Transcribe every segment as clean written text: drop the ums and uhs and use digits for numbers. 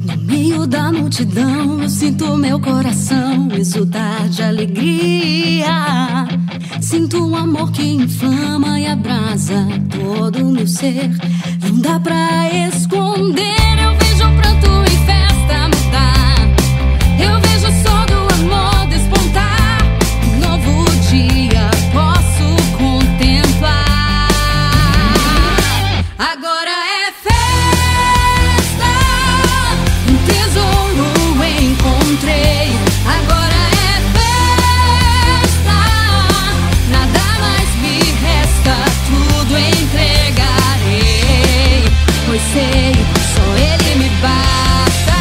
No meio da multidão eu sinto meu coração exultar de alegria. Sinto um amor que inflama e abrasa todo o meu ser. Não dá pra esconder. Eu vejo o pranto em festa mudar. Eu vejo o sol do amor despontar. Um novo dia posso contemplar. Agora é festa, um tesouro encontrei. Agora é festa, nada mais me resta, tudo entregarei. Pois sei, só Ele me basta.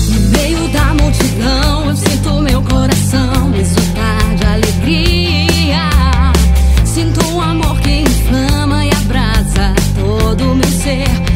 No meio da multidão eu sinto meu coração exultar de alegria. Sinto um amor que inflama e abrasa todo o meu ser.